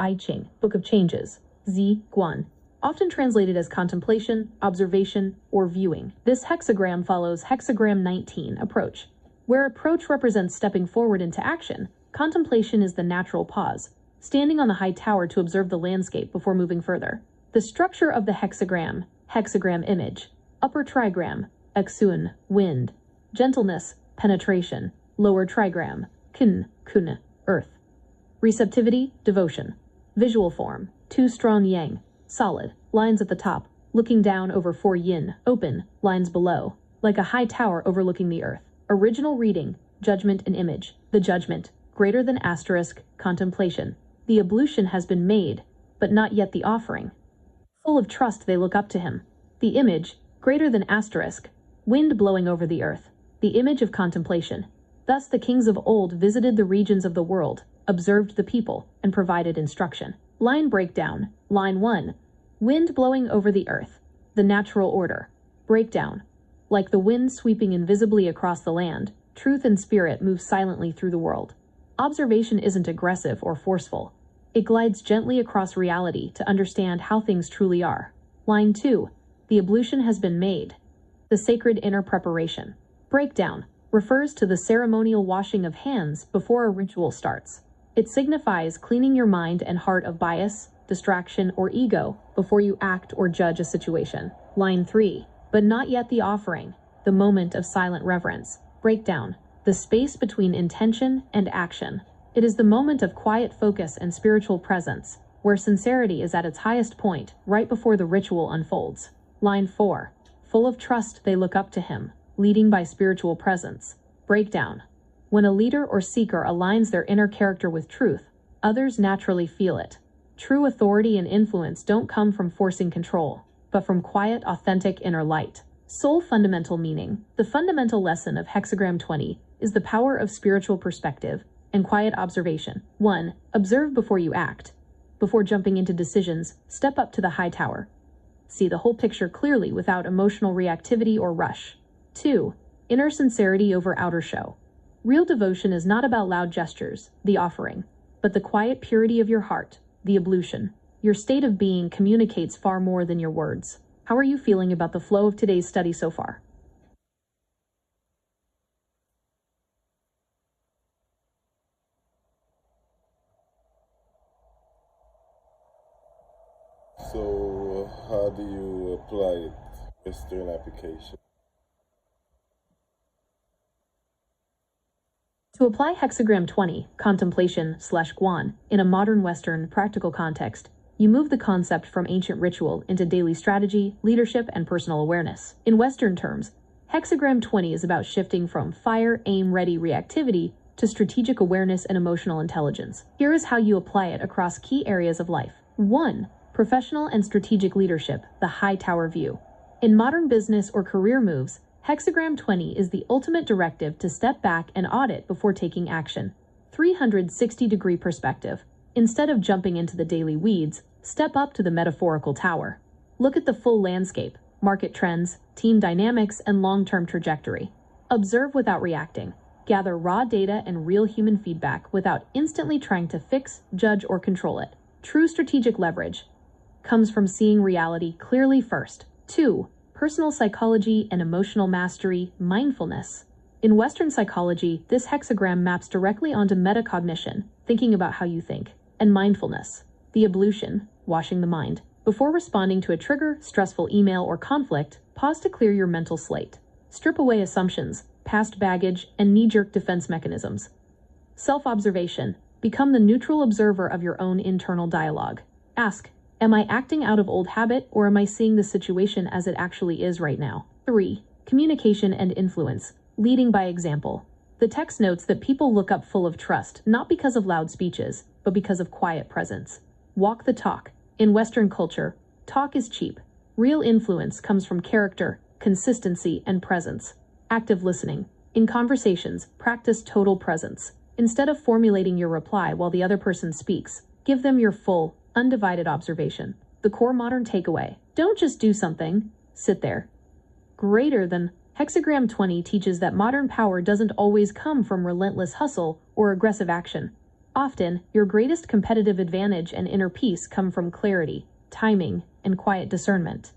I Ching, Book of Changes, Zi Guan, often translated as contemplation, observation, or viewing. This hexagram follows hexagram 19, approach. Where approach represents stepping forward into action, contemplation is the natural pause, standing on the high tower to observe the landscape before moving further. The structure of the hexagram image, upper trigram, exun, wind, gentleness, penetration, lower trigram, kun, earth. Receptivity, devotion. Visual form, 2 strong yang, solid, lines at the top, looking down over 4 yin, open, lines below, like a high tower overlooking the earth. Original reading, judgment and image. The judgment, greater than asterisk, contemplation. The ablution has been made, but not yet the offering. Full of trust they look up to him. The image, greater than asterisk, wind blowing over the earth. The image of contemplation. Thus the kings of old visited the regions of the world, observed the people, and provided instruction. Line breakdown. Line 1. Wind blowing over the earth. The natural order. Breakdown. Like the wind sweeping invisibly across the land, truth and spirit move silently through the world. Observation isn't aggressive or forceful. It glides gently across reality to understand how things truly are. Line 2. The ablution has been made. The sacred inner preparation. Breakdown refers to the ceremonial washing of hands before a ritual starts. It signifies cleaning your mind and heart of bias, distraction, or ego before you act or judge a situation. Line 3. But not yet the offering, the moment of silent reverence. Breakdown, the space between intention and action. It is the moment of quiet focus and spiritual presence, where sincerity is at its highest point, right before the ritual unfolds. Line 4. Full of trust they look up to him, leading by spiritual presence. Breakdown. When a leader or seeker aligns their inner character with truth, others naturally feel it. True authority and influence don't come from forcing control, but from quiet, authentic inner light. Soul fundamental meaning. The fundamental lesson of hexagram 20 is the power of spiritual perspective and quiet observation. 1. Observe before you act. Before jumping into decisions, step up to the high tower. See the whole picture clearly without emotional reactivity or rush. 2. Inner sincerity over outer show. Real devotion is not about loud gestures, the offering, but the quiet purity of your heart, the ablution. Your state of being communicates far more than your words. How are you feeling about the flow of today's study so far? So, how do you apply it? Western application? To apply hexagram 20, contemplation/guan, in a modern Western practical context, you move the concept from ancient ritual into daily strategy, leadership, and personal awareness. In Western terms, hexagram 20 is about shifting from fire, aim, ready reactivity to strategic awareness and emotional intelligence. Here is how you apply it across key areas of life. 1. Professional and strategic leadership, the high tower view. In modern business or career moves, hexagram 20 is the ultimate directive to step back and audit before taking action. 360-degree perspective. Instead of jumping into the daily weeds, step up to the metaphorical tower. Look at the full landscape, market trends, team dynamics, and long-term trajectory. Observe without reacting. Gather raw data and real human feedback without instantly trying to fix, judge, or control it. True strategic leverage comes from seeing reality clearly first. 2. Personal psychology and emotional mastery, mindfulness. In Western psychology, this hexagram maps directly onto metacognition, thinking about how you think, and mindfulness, the ablution, washing the mind. Before responding to a trigger, stressful email, or conflict, pause to clear your mental slate. Strip away assumptions, past baggage, and knee-jerk defense mechanisms. Self-observation. Become the neutral observer of your own internal dialogue. Ask, am I acting out of old habit, or am I seeing the situation as it actually is right now? 3. Communication and influence. Leading by example. The text notes that people look up full of trust, not because of loud speeches, but because of quiet presence. Walk the talk. In Western culture, talk is cheap. Real influence comes from character, consistency, and presence. Active listening. In conversations, practice total presence. Instead of formulating your reply while the other person speaks, give them your full, undivided observation. The core modern takeaway. Don't just do something, sit there. Greater than. Hexagram 20 teaches that modern power doesn't always come from relentless hustle or aggressive action. Often, your greatest competitive advantage and inner peace come from clarity, timing, and quiet discernment.